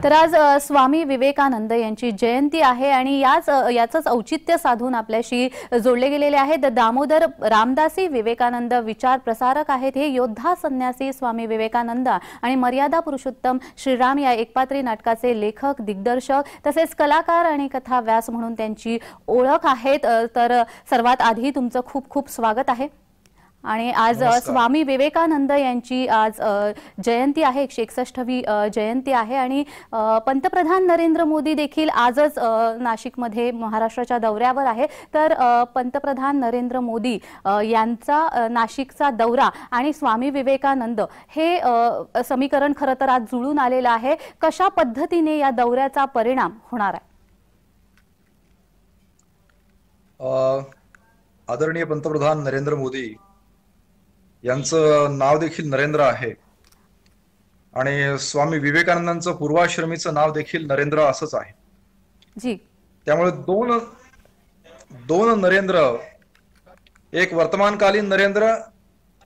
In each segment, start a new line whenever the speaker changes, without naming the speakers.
तर आज स्वामी विवेकानंद यांची जयंती आहे आणि याचंच औचित्य साधून आपल्याशी जोडले गेलेले आहेत दामोदर रामदासी विवेकानंद विचार प्रसारक आहेत। हे योद्धा संन्यासी स्वामी विवेकानंद आणि मर्यादा पुरुषोत्तम श्रीराम या एकपात्री नाटकाचे लेखक, दिग्दर्शक तसेच कलाकार आणि कथा व्यास म्हणून त्यांची ओळख आहे। तर सर्वात आधी तुमचं खूप खूप स्वागत आहे। आणि आज स्वामी विवेकानंद यांची आज जयंती आहे, 161वी जयंती आहे आणि पंतप्रधान नरेंद्र मोदी देखील आजच नाशिकमध्ये महाराष्ट्राच्या दौऱ्यावर आहे। तर पंतप्रधान नरेंद्र मोदी यांचा नाशिकचा दौरा आणि स्वामी विवेकानंद हे समीकरण खरं तर आज जुळून आलेलं आहे। कशा पद्धतीने या दौऱ्याचा परिणाम होणार आहे?
आदरणीय पंतप्रधान नरेंद्र मोदी यांचं नाव देखील नरेंद्र आहे आणि स्वामी विवेकानंदांचं पूर्वाश्रमीचं नाव देखील नरेंद्र असंच आहे
जी।
त्यामुळे दोन नरेंद्र, एक वर्तमानकालीन नरेंद्र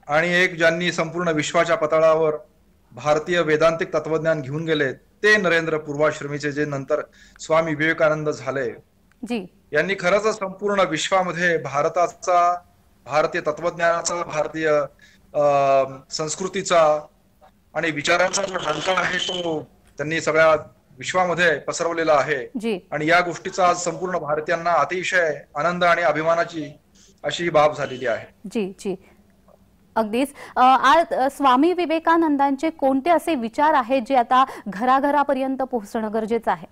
आणि एक ज्यांनी संपूर्ण विश्वाच्या पताळावर भारतीय वेदांतिक तत्वज्ञान घेऊन गेले ते नरेंद्र पूर्वाश्रमीचे, जे नंतर स्वामी विवेकानंद झाले
जी।
यांनी खरंच संपूर्ण विश्वामध्ये भारतीय तत्वज्ञानाचा, भारतीय संस्कृतीचा आणि विचारांचा जो डंका आहे तो त्यांनी सगळ्या विश्वामध्ये पसरवलेला आहे आणि या गोष्टीचा आज संपूर्ण भारतीयांना अतिशय आनंद आणि अभिमानाची अशी बाब झालेली आहे।
जी जी, अगदीच। आज स्वामी विवेकानंदांचे कोणते असे विचार आहेत जे आता घराघरापर्यंत पोहोचणं गरजेचं आहे?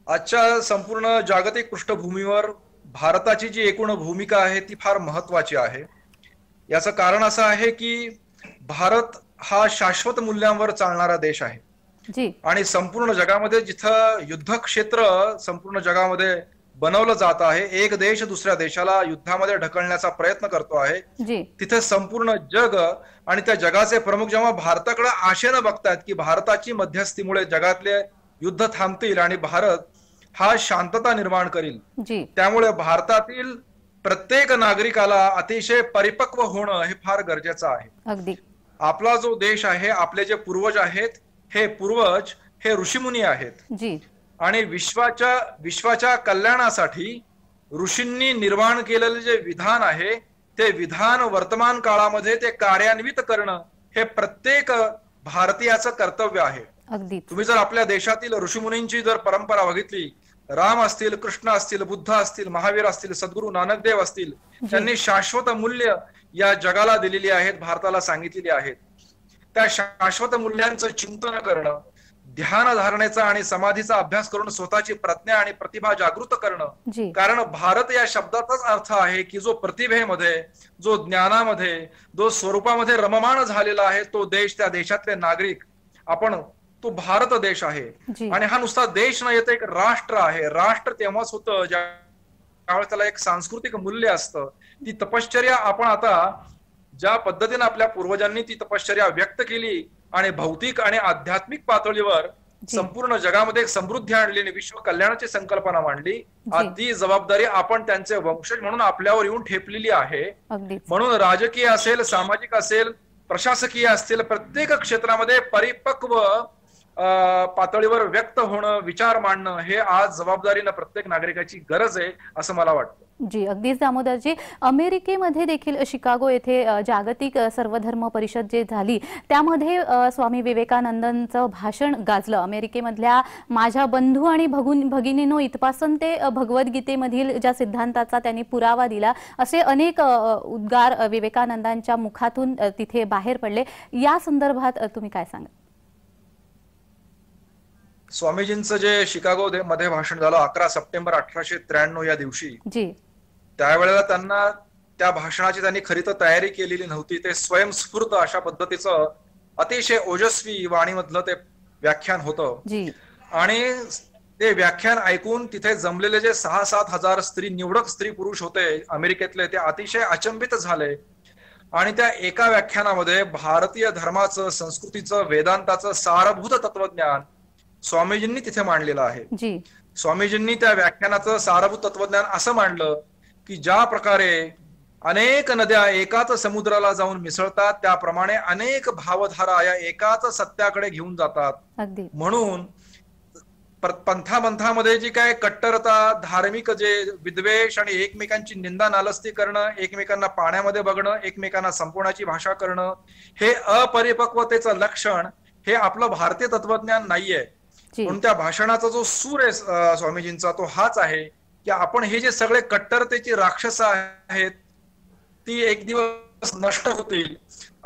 आजच्या संपूर्ण जागतिक पृष्ठभूमीवर भारताची जी एकूण भूमिका आहे ती फार महत्वाची आहे। याचं कारण असं आहे की भारत हा शाश्वत मूल्यांवर चालणारा देश आहे
जी।
आणि संपूर्ण जगामध्ये जिथं युद्ध क्षेत्र संपूर्ण जगामध्ये बनवलं जात आहे, एक देश दुसऱ्या देशाला युद्धामध्ये ढकलण्याचा प्रयत्न करतो आहे, तिथे संपूर्ण जग आणि त्या जगाचे प्रमुख जेव्हा भारताकडे आशेनं बघतात की भारताची मध्यस्थीमुळे जगातले युद्ध थांबतील आणि भारत हा शांतता निर्माण करील, त्यामुळे भारतातील प्रत्येक नागरिकाला अतिशय परिपक्व होणं हे फार गरजेचं आहे।
अगदी।
आपला जो देश आहे, आपले जे पूर्वज आहेत, हे पूर्वज हे ऋषीमुनी आहेत
जी। आणि
विश्वाच्या कल्याणासाठी ऋषींनी निर्माण केलेले जे विधान आहे ते विधान वर्तमान काळामध्ये ते कार्यान्वित करणं हे प्रत्येक भारतीयाचं कर्तव्य आहे।
अगदी।
तुम्ही जर आपल्या देशातील ऋषीमुनींची जर परंपरा बघितली, राम असतील, कृष्ण असतील, बुद्ध असतील, महावीर असतील, सद्गुरू नानकदेव असतील, त्यांनी शाश्वत मूल्य या जगाला दिलेली आहेत, भारताला सांगितलेली आहेत। त्या शाश्वत मूल्यांचं चिंतन करणं, ध्यान धारणेचा आणि समाधीचा अभ्यास करून स्वतःची प्रज्ञा आणि प्रतिभा जागृत करणं, कारण भारत या शब्दाचाच अर्थ आहे की जो प्रतिभेमध्ये, जो ज्ञानामध्ये, जो स्वरूपामध्ये रममाण झालेला आहे तो देश, त्या देशातले नागरिक आपण, तो भारत देश आहे। आणि हा नुसता देश नाही, एक राष्ट्र आहे। राष्ट्र तेव्हाच होतं ज्यावेळेस त्याला एक सांस्कृतिक मूल्य असतं। ती तपश्चर्या आपण आता ज्या पद्धतीने आपल्या पूर्वजांनी ती तपश्चर्या व्यक्त केली आणि भौतिक आणि आध्यात्मिक पातळीवर संपूर्ण जगामध्ये एक समृद्धी आणली आणि विश्व कल्याणाची संकल्पना मांडली, ती जबाबदारी आपण त्यांचे वंशज म्हणून आपल्यावर येऊन ठेपलेली आहे। म्हणून राजकीय असेल, सामाजिक असेल, प्रशासकीय असतील, प्रत्येक क्षेत्रामध्ये परिपक्व पातळीवर व्यक्त होणं, विचार मांडणं हे आज जबाबदारीनं प्रत्येक नागरिकाची गरज आहे असं मला वाटतं।
जी, अगदीच दामोदरजी। अमेरिकेमध्ये देखील शिकागो येथे जागतिक सर्वधर्म परिषद जे झाली त्यामध्ये स्वामी विवेकानंदांचं भाषण गाजलं। अमेरिकेमधल्या माझ्या बंधू आणि भगिनींनो इथपासून ते भगवद्गीतेमधील ज्या सिद्धांताचा त्यांनी पुरावा दिला, असे अनेक उद्गार विवेकानंदांच्या मुखातून तिथे बाहेर पडले। या संदर्भात तुम्ही काय सांगाल?
स्वामीजींचं जे शिकागो मध्ये भाषण झालं 11 सप्टेंबर 1893 या दिवशी, त्यावेळेला त्यांना त्या भाषणाची त्यांनी खरी तर तयारी केलेली नव्हती। ते स्वयंस्फूर्त अशा पद्धतीचं अतिशय ओजस्वी वाणीमधलं ते व्याख्यान होतं आणि ते व्याख्यान ऐकून तिथे जमलेले जे 6-7 हजार निवडक स्त्री पुरुष होते अमेरिकेतले, ते अतिशय अचंबित झाले आणि त्या एका व्याख्यानामध्ये भारतीय धर्माचं, संस्कृतीचं, वेदांताचं सारभूत तत्वज्ञान स्वामीजींनी तिथे मांडलेलं आहे। स्वामीजींनी त्या व्याख्यानाचं सारभूत तत्वज्ञान असं मांडलं की ज्या प्रकारे अनेक नद्या एकाच समुद्राला जाऊन मिसळतात, त्याप्रमाणे अनेक भावधारा या एकाच सत्याकडे घेऊन जातात.
अगदी.
म्हणून पंथामध्ये जी काय कट्टरता, धार्मिक जे विद्वेष आणि एकमेकांची निंदा नालस्ती करणं, एकमेकांना पाण्यामध्ये बघणं, एकमेकांना संपवण्याची भाषा करणं, हे अपरिपक्वतेचं लक्षण हे आपलं भारतीय तत्वज्ञान नाहीये. म्हणून त्या भाषणाचा जो सूर आहे स्वामीजींचा तो हाच आहे की आपण हे जे सगळे कट्टरतेची राक्षस आहेत ती एक दिवस नष्ट होतील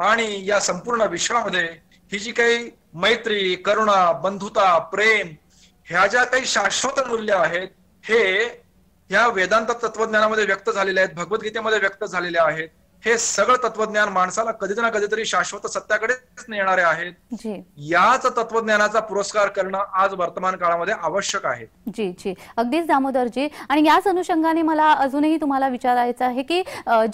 आणि या संपूर्ण विश्वामध्ये ही जी काही मैत्री, करुणा, बंधुता, प्रेम ह्या ज्या काही शाश्वत मूल्य आहेत हे ह्या वेदांत तत्वज्ञानामध्ये व्यक्त झालेले आहेत, भगवद्गीतेमध्ये व्यक्त झालेले आहेत. हे सगळं तत्वज्ञान माणसाला कधी ना कधीतरी शाश्वत सत्याकडेच नेणारे आहेत. याच तत्वज्ञानाचा पुरस्कार करणं आज वर्तमान काळामध्ये आवश्यक आहे.
जी जी अगदीच दामोदरजी. आणि याच अनुषंगाने मला अजूनही तुम्हाला विचारायचं आहे की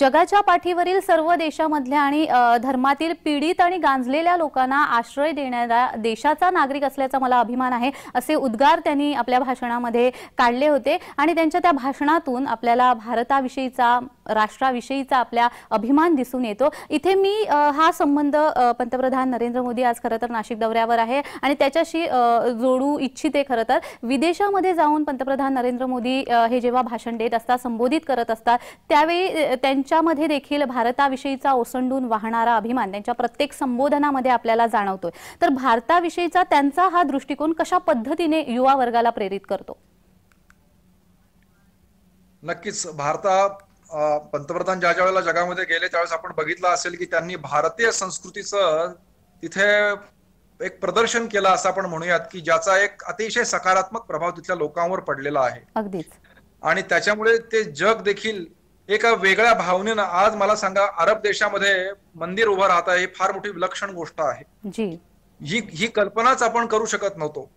जगाच्या पाठीवरील सर्व देशामधल्या आणि धर्मातील पीडित आणि गांजलेल्या लोकांना आश्रय देणारा देशाचा नागरिक असल्याचा मला अभिमान आहे, असे उद्गार त्यांनी आपल्या भाषणामध्ये काढले होते. आणि त्यांच्या त्या भाषणातून आपल्याला भारताविषयीचा, राष्ट्राविषयीचा आपल्या अभिमान दिसून येतो. इथे मी हा संबंध पंतप्रधान नरेंद्र मोदी आज खरं तर नाशिक दौऱ्यावर आहे आणि त्याच्याशी जोडू इच्छिते. खरं तर विदेशामध्ये जाऊन पंतप्रधान नरेंद्र मोदी हे जेव्हा भाषण देत असतात, संबोधित करत असतात, त्यावेळी त्यांच्यामध्ये देखील भारताविषयीचा ओसंडून वाहणारा अभिमान त्यांच्या प्रत्येक संबोधनामध्ये आपल्याला जाणवतोय. तर भारताविषयीचा त्यांचा हा दृष्टिकोन कशा पद्धतीने युवा वर्गाला प्रेरित करतो?
नक्कीच पंतप्रधान ज्या वेळेला जगामध्ये गेले त्यावेळेस आपण बघितलं असेल की त्यांनी भारतीय संस्कृतीचं तिथे एक प्रदर्शन केलं असं आपण म्हणूयात की ज्याचा एक अतिशय सकारात्मक प्रभाव तिथल्या लोकांवर पडलेला आहे.
अगदीच. आणि
त्याच्यामुळे ते जग देखील एका वेगळ्या भावनेनं, आज मला सांगा अरब देशामध्ये मंदिर उभं राहत आहे, ही फार मोठी विलक्षण गोष्ट आहे. ही कल्पनाच आपण करू शकत नव्हतो.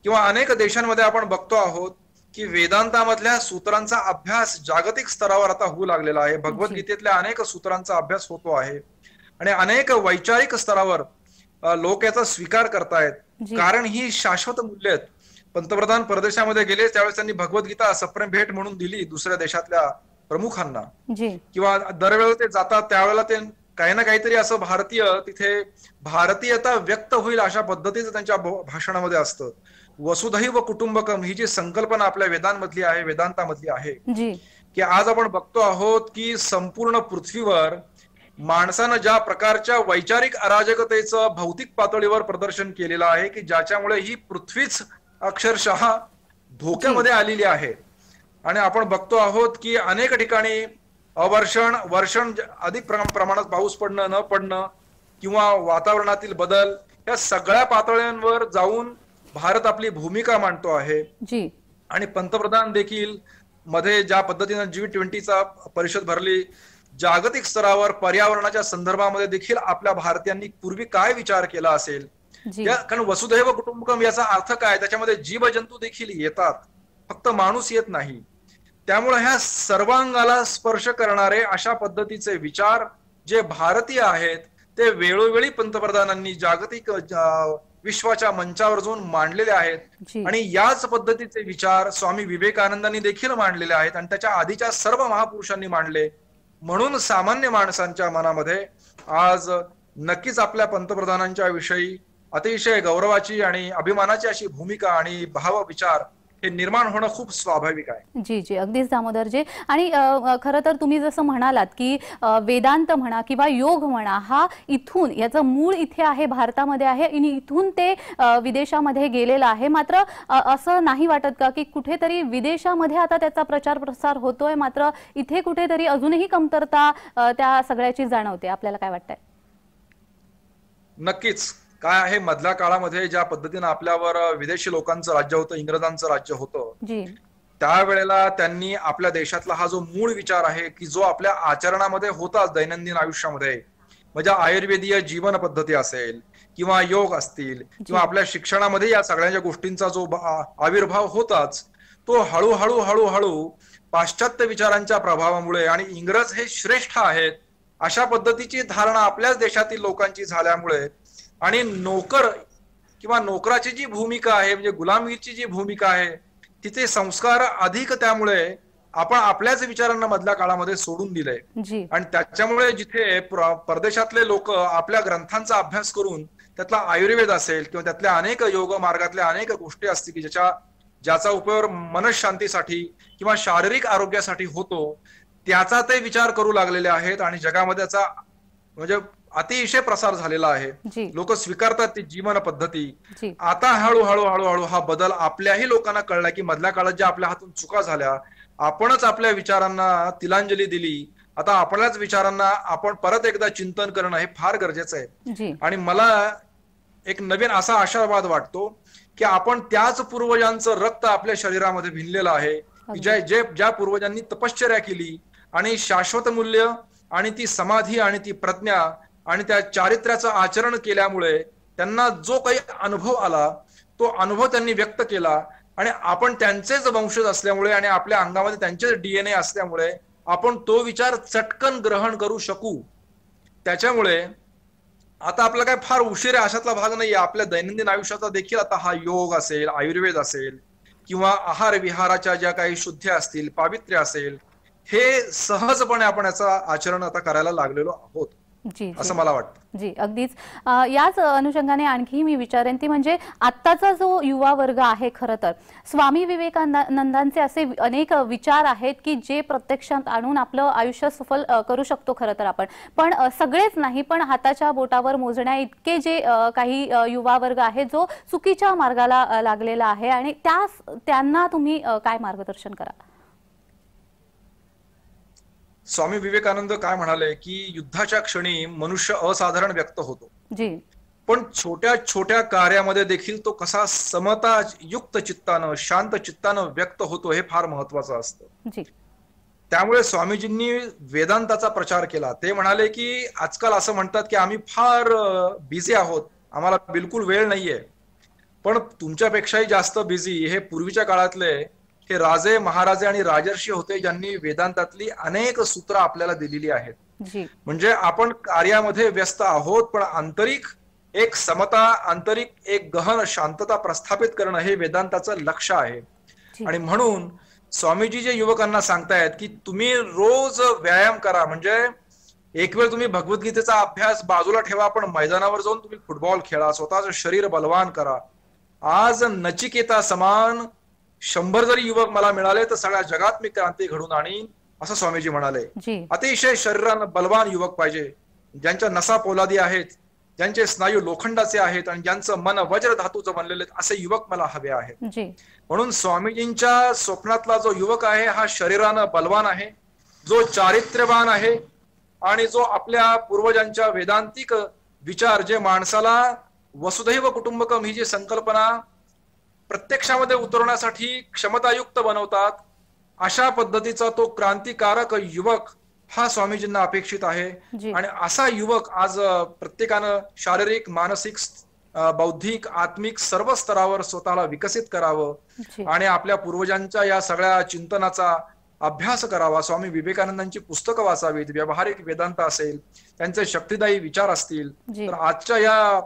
किंवा अनेक देशांमध्ये आपण बघतो आहोत की वेदांतामधल्या सूत्रांचा अभ्यास जागतिक स्तरावर आता होऊ लागलेला आहे. भगवद्गीतेतल्या अनेक सूत्रांचा अभ्यास होतो आहे आणि अनेक वैचारिक स्तरावर लोक याचा स्वीकार करतायत, कारण ही शाश्वत मूल्य आहेत. पंतप्रधान परदेशामध्ये गेले त्यावेळेस त्यांनी भगवद्गीता सप्रेम भेट म्हणून दिली दुसऱ्या देशातल्या प्रमुखांना, किंवा दरवेळेला ते जातात त्यावेळेला ते काही ना काहीतरी असं भारतीय, तिथे भारतीयता व्यक्त होईल अशा पद्धतीचं त्यांच्या भाषणामध्ये असतं. वसुधैव कुटुंबकम ही जी संकल्पना आपल्या वेदांमधली आहे, वेदांतामधली आहे, की आज आपण बघतो आहोत की संपूर्ण पृथ्वीवर माणसानं ज्या प्रकारच्या वैचारिक अराजकतेचं भौतिक पातळीवर प्रदर्शन केलेलं आहे की ज्याच्यामुळे ही पृथ्वीच अक्षरशः धोक्यामध्ये आलेली आहे. आणि आपण बघतो आहोत की अनेक ठिकाणी वर्षण अधिक प्रमाणात पाऊस पडणं, न पडणं, किंवा वातावरणातील बदल, या सगळ्या पातळ्यांवर जाऊन भारत आपली भूमिका मांडतो आहे. आणि पंतप्रधान देखील मध्ये ज्या पद्धतीने G20चा परिषद भरली, जागतिक स्तरावर पर्यावरणाच्या संदर्भामध्ये देखील आपल्या भारतीयांनी पूर्वी काय विचार केला असेल, कारण वसुधैव कुटुंबकम याचा अर्थ काय, त्याच्यामध्ये जीवजंतू देखील येतात, फक्त माणूस येत नाही. त्यामुळे ह्या सर्वांगाला स्पर्श करणारे अशा पद्धतीचे विचार जे भारतीय आहेत ते वेळोवेळी पंतप्रधानांनी जागतिक विश्वाच्या मंचावर जाऊन मांडलेले आहेत. आणि याच पद्धतीचे विचार स्वामी विवेकानंदांनी देखील मांडलेले आहेत आणि त्याच्या आधीच्या सर्व महापुरुषांनी मांडले. म्हणून सामान्य माणसांच्या मनामध्ये आज नक्कीच आपल्या पंतप्रधानांच्या विषयी अतिशय गौरवाची आणि अभिमानाची अशी भूमिका आणि भाव विचार हे निर्माण होणं खूप स्वाभाविक आहे.
जी जी अगदीच दामोदरजी. आणि खरं तर तुम्ही जसं म्हणालात की वेदांत म्हणा किंवा योग म्हणा, हा इथून, याचं मूळ इथे आहे, भारतामध्ये आहे आणि इथून ते विदेशामध्ये गेलेलं आहे. मात्र असं नाही वाटत का की कुठेतरी विदेशामध्ये आता त्याचा प्रचार प्रसार होतोय, मात्र इथे कुठेतरी अजूनही कमतरता त्या सगळ्याची जाणवते? आपल्याला काय वाटतंय?
नक्कीच. काय आहे, मधल्या काळामध्ये ज्या पद्धतीने आपल्यावर विदेशी लोकांचं राज्य होतं, इंग्रजांचं राज्य होतं, त्यावेळेला त्यांनी आपल्या देशातला हा जो मूळ विचार आहे की जो आपल्या आचरणामध्ये होताच दैनंदिन आयुष्यामध्ये, म्हणजे आयुर्वेदीय जीवन पद्धती असेल किंवा योग असतील किंवा आपल्या शिक्षणामध्ये या सगळ्या गोष्टींचा जो आविर्भाव होताच, तो हळूहळू हळूहळू पाश्चात्य विचारांच्या प्रभावामुळे आणि इंग्रज हे श्रेष्ठ आहेत अशा पद्धतीची धारणा आपल्याच देशातील लोकांची झाल्यामुळे आणि नोकर किंवा नोकराची जी भूमिका आहे, म्हणजे गुलामीची जी भूमिका आहे, तिचे संस्कार अधिक त्यामुळे आपण आपल्याच विचारांना मधल्या काळामध्ये सोडून दिलंय.
जी
आणि त्याच्यामुळे जिथे परदेशातले लोक आपल्या ग्रंथांचा अभ्यास करून त्यातला आयुर्वेद असेल किंवा त्यातल्या अनेक योग मार्गातल्या अनेक गोष्टी असतील की ज्याचा उपयोग मनशांतीसाठी किंवा शारीरिक आरोग्यासाठी होतो, त्याचा ते विचार करू लागलेले आहेत आणि जगामध्ये त्याचा म्हणजे अतिशय प्रसार झालेला आहे.
जी
लोक स्वीकारतात ती जीवन पद्धती.
जी
आता हळूहळू हळूहळू हा बदल आपल्याही लोकांना कळला की मधल्या काळात ज्या आपल्या हातून चुका झाल्या, आपणच आपल्या विचारांना तिलांजली दिली, आता आपल्याच विचारांना आपण परत एकदा चिंतन करणं हे फार गरजेचं आहे.
जी
आणि मला एक नवीन असा आशावाद वाटतो की आपण त्याच पूर्वजांचं रक्त आपल्या शरीरामध्ये भिनलेलं आहे की ज्या पूर्वजांनी तपश्चर्या केली आणि शाश्वत मूल्य आणि ती समाधी आणि ती प्रज्ञा आणि त्या चारित्र्याचं आचरण केल्यामुळे त्यांना जो काही अनुभव आला तो अनुभव त्यांनी व्यक्त केला. आणि आपण त्यांचेच वंशज असल्यामुळे आणि आपल्या अंगामध्ये त्यांचेच DNA असल्यामुळे आपण तो विचार चटकन ग्रहण करू शकू. त्याच्यामुळे आता आपला काय फार उशीर आहे अशातला भाग नाहीये. आपल्या दैनंदिन आयुष्याचा देखील आता हा योग असेल, आयुर्वेद असेल किंवा आहार विहाराच्या ज्या काही शुद्ध्या असतील, पावित्र्य असेल, हे सहजपणे आपण याचा आचरण आता करायला लागलेलो आहोत
जी
असं मला वाटतं.
जी अगदीच. याच अनुषंगाने आणखी मी विचारेन ती म्हणजे आत्ताचा जो युवा वर्ग आहे, खरं तर स्वामी विवेकानंदांचे असे अनेक विचार आहेत की जे प्रत्यक्षात आणून आपलं आयुष्य सफल करू शकतो खरं तर आपण. पण सगळेच नाही, पण हाताच्या बोटावर मोजण्या इतके जे काही युवा वर्ग आहे जो चुकीच्या मार्गाला लागलेला आहे आणि त्यांना तुम्ही काय मार्गदर्शन करा?
स्वामी विवेकानंद काय म्हणाले की युद्धाच्या क्षणी मनुष्य असाधारण व्यक्त होतो,
जी
पण छोट्या छोट्या कार्यामध्ये देखील तो कसा समता युक्त चित्तानं शांत चित्तानं व्यक्त होतो हे फार महत्वाचं असतं.
जी
त्यामुळे स्वामीजींनी वेदांताचा प्रचार केला. ते म्हणाले की आजकाल असं म्हणतात की आम्ही फार बिझी आहोत, आम्हाला बिलकुल वेळ नाहीये, पण तुमच्यापेक्षाही जास्त बिझी हे पूर्वीच्या काळातले हे राजे महाराजे आणि राजर्षी होते ज्यांनी वेदांतातली अनेक सूत्र आपल्याला दिलेली आहेत.
जी
म्हणजे आपण कार्यामध्ये व्यस्त आहोत, पण आंतरिक एक समता, आंतरिक एक गहन शांतता प्रस्थापित करणं हे वेदांताचं लक्ष्य आहे. आणि म्हणून स्वामीजी जे युवकांना सांगतायत की तुम्ही रोज व्यायाम करा. म्हणजे एक वेळ तुम्ही भगवद्गीतेचा अभ्यास बाजूला ठेवा, पण मैदानावर जाऊन तुम्ही फुटबॉल खेळा, स्वतःचं शरीर बलवान करा. आज नचिकेता समान 100 जरी युवक मला मिळाले तर सगळ्या जगात मी क्रांती घडून आणीन असं स्वामीजी म्हणाले. अतिशय शरीरानं बलवान युवक पाहिजे, ज्यांच्या नसा पोलादी आहेत, ज्यांचे स्नायू लोखंडाचे आहेत आणि ज्यांचं मन वज्र धातूचं बनलेले असे युवक मला हवे आहेत. म्हणून स्वामीजींच्या स्वप्नातला जो युवक आहे हा शरीरानं बलवान आहे, जो चारित्र्यवान आहे आणि जो आपल्या पूर्वजांच्या वेदांतिक विचार जे माणसाला वसुधैव कुटुंबकम ही जी संकल्पना प्रत्यक्षामध्ये उतरवण्यासाठी क्षमतायुक्त बनवतात, अशा पद्धतीचा तो क्रांतिकारक युवक हा स्वामीजींना अपेक्षित आहे. आणि असा युवक आज प्रत्येकानं शारीरिक, मानसिक, बौद्धिक, आत्मिक सर्व स्तरावर स्वतःला विकसित करावं आणि आपल्या पूर्वजांच्या या सगळ्या चिंतनाचा अभ्यास करावा. स्वामी विवेकानंदांची पुस्तकं वाचावीत, व्यावहारिक वेदांत असेल, त्यांचे शक्तिदायी विचार असतील. तर आजच्या या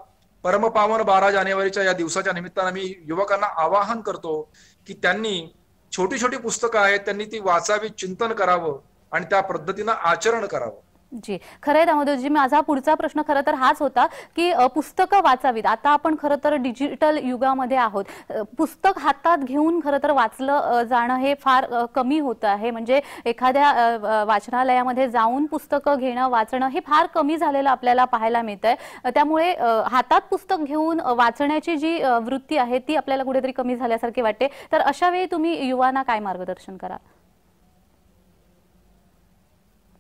परमपावन 12 जानेवारीच्या या दिवसाच्या निमित्तानं मी युवकांना आवाहन करतो की त्यांनी छोटी छोटी पुस्तकं आहेत, त्यांनी ती वाचावी, चिंतन करावं आणि त्या पद्धतीनं आचरण करावं.
जी खरं आहे दामोदरजी. माझा पुढचा प्रश्न खरं तर हाच होता की पुस्तकं वाचावीत. आता आपण खरं तर डिजिटल युगामध्ये आहोत. पुस्तक हातात घेऊन खरं तर वाचलं जाणं हे फार कमी होतं आहे. म्हणजे एखाद्या वाचनालयामध्ये जाऊन पुस्तकं घेणं, वाचणं हे फार कमी झालेलं आपल्याला पाहायला मिळतंय. त्यामुळे हातात पुस्तक घेऊन वाचण्याची जी वृत्ती आहे ती आपल्याला कुठेतरी कमी झाल्यासारखी वाटते. तर अशा वेळी तुम्ही युवांना काय मार्गदर्शन कराल?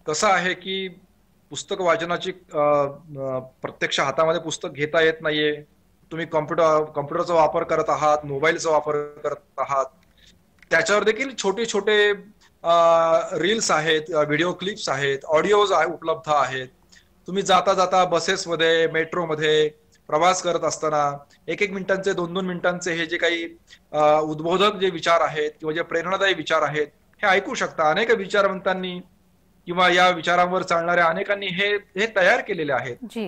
कसं आहे की पुस्तक वाचनाची प्रत्यक्ष हातामध्ये पुस्तक घेता येत नाहीये. तुम्ही कॉम्प्युटरचा वापर करत आहात, मोबाईलचा वापर करत आहात, त्याच्यावर देखील छोटे छोटे रील्स आहेत, व्हिडिओ क्लिप्स आहेत, ऑडिओज उपलब्ध आहेत. तुम्ही जाता जाता बसेसमध्ये, मेट्रोमध्ये प्रवास करत असताना 1-1 मिनिटांचे, 2-2 मिनिटांचे हे जे काही उद्बोधक जे विचार आहेत किंवा जे प्रेरणादायी विचार आहेत हे ऐकू शकता. अनेक विचारवंतांनी किंवा या विचारांवर चालणाऱ्या अनेकांनी हे तयार केलेले आहेत.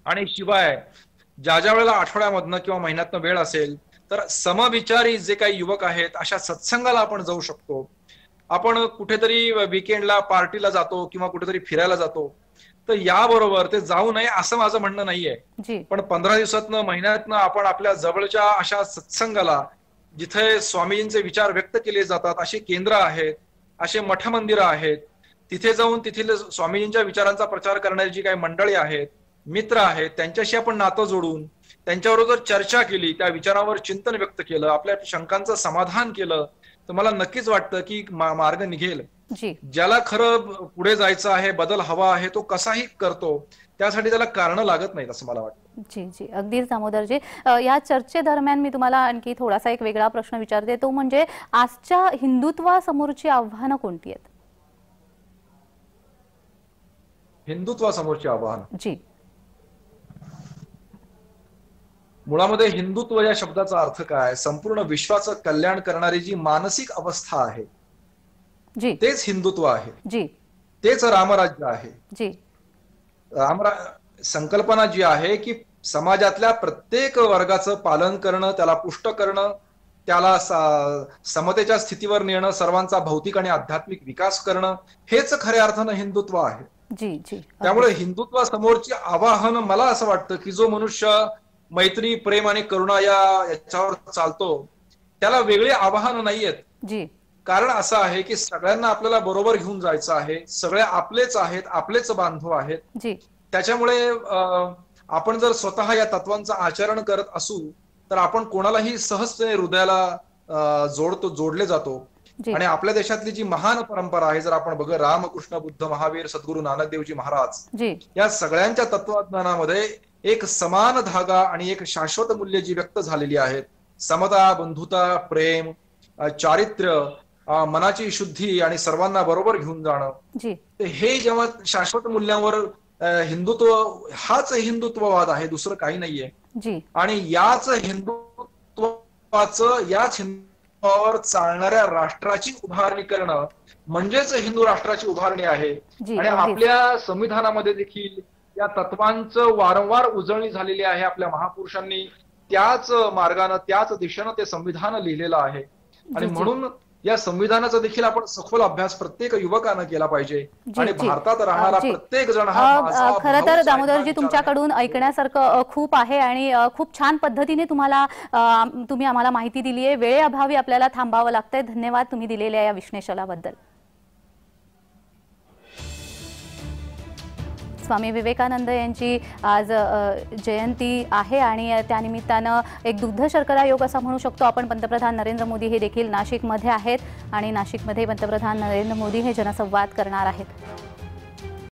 आणि शिवाय ज्या वेळेला आठवड्यामधनं किंवा महिन्यातनं वेळ असेल तर समविचारी जे काही युवक आहेत अशा सत्संगाला आपण जाऊ शकतो. आपण कुठेतरी विकेंडला पार्टीला जातो किंवा कुठेतरी फिरायला जातो, तर याबरोबर ते जाऊ नये असं माझं म्हणणं नाहीये. पण 15 दिवसातनं महिन्यातनं आपण आपल्या जवळच्या अशा सत्संगाला, जिथे स्वामीजींचे विचार व्यक्त केले जातात अशी केंद्र आहेत, असे मठ मंदिरं आहेत, तिथे जाऊन तिथील स्वामीजींच्या विचारांचा प्रचार करणारी जी काही मंडळी आहेत, मित्र आहेत, त्यांच्याशी आपण नातं जोडून त्यांच्याबरोबर चर्चा केली, त्या विचारांवर चिंतन व्यक्त केलं, आपल्या शंकांचं समाधान केलं, तर मला नक्कीच वाटतं की मार्ग निघेल. ज्याला खरं पुढे जायचं आहे, बदल हवा आहे, तो कसाही करतो, त्यासाठी त्याला कारण लागत नाहीत असं मला वाटतं.
जी जी, अगदीच दामोदरजी. या चर्चेदरम्यान मी तुम्हाला आणखी थोडासा एक वेगळा प्रश्न विचारते, तो म्हणजे आजच्या हिंदुत्वासमोरची आव्हानं कोणती आहेत?
हिंदुत्वासमोरची आव्हान
जी,
मुळामध्ये हिंदुत्व या शब्दाचा अर्थ काय? संपूर्ण विश्वाचं कल्याण करणारी जी मानसिक अवस्था आहे,
जी,
तेच हिंदुत्व आहे.
जी,
तेच रामराज्य आहे.
जी,
संकल्पना जी आहे की समाजातल्या प्रत्येक वर्गाचं पालन करणं, त्याला पुष्ट करणं, त्याला समतेच्या स्थितीवर नेणं, सर्वांचा भौतिक आणि आध्यात्मिक विकास करणं, हेच खऱ्या अर्थानं हिंदुत्व आहे.
जी, जी.
त्यामुळे हिंदुत्वासमोरची आवाहन मला असं वाटतं की जो मनुष्य मैत्री, प्रेम आणि करुणा याच्यावर चालतो, त्याला वेगळे आवाहन नाहीयेत.
जी,
कारण असं आहे की सगळ्यांना आपल्याला बरोबर घेऊन जायचं आहे, सगळे आपलेच आहेत, आपलेच बांधव आहेत.
जी,
त्याच्यामुळे आपण जर स्वतः या तत्वांचं आचरण करत असू, तर आपण कोणालाही सहजतेने हृदयाला जोडले जातो. आणि आपल्या देशातली जी महान परंपरा आहे, जर आपण बघ, रामकृष्ण, बुद्ध, महावीर, सद्गुरू नानक देवजी महाराज, या सगळ्यांच्या तत्वज्ञानामध्ये एक समान धागा आणि एक शाश्वत मूल्य जी व्यक्त झालेली आहेत, समता, बंधुता, प्रेम, चारित्र्य, मनाची शुद्धी आणि सर्वांना बरोबर घेऊन जाणं, हे जेव्हा शाश्वत मूल्यांवर हिंदुत्व, हाच हिंदुत्ववाद आहे, दुसरं काही नाहीये. आणि याच हिंदुत्वावर चालणाऱ्या राष्ट्राची उभारणी करणं म्हणजेच हिंदू राष्ट्राची उभारणी आहे. आणि आपल्या संविधानामध्ये देखील या तत्वांचं वारंवार उजळणी झालेली आहे. आपल्या महापुरुषांनी त्याच मार्गाने, त्याच दिशेनं ते संविधान लिहिलेलं आहे. आणि म्हणून या संविधानाचा देखील आपण सखोल अभ्यास प्रत्येक युवकानं केला पाहिजे. आणि भारतात राहणारा प्रत्येक जण हा
खरं तर दामोदरजी, तुमच्याकडून ऐकण्यासारखं खूप आहे आणि खूप छान पद्धतीने तुम्ही आम्हाला माहिती दिली आहे. वेळेअभावी आपल्याला थांबावं लागतंय. धन्यवाद तुम्ही दिलेल्या या विश्लेषणाबद्दल. स्वामी विवेकानंद यांची आज जयंती आहे आणि त्यानिमित्तानं एक दुग्ध शर्करा योग असा म्हणू शकतो आपण. पंतप्रधान नरेंद्र मोदी हे देखील नाशिकमध्ये आहेत आणि नाशिकमध्ये पंतप्रधान नरेंद्र मोदी हे जनसंवाद करणार आहेत.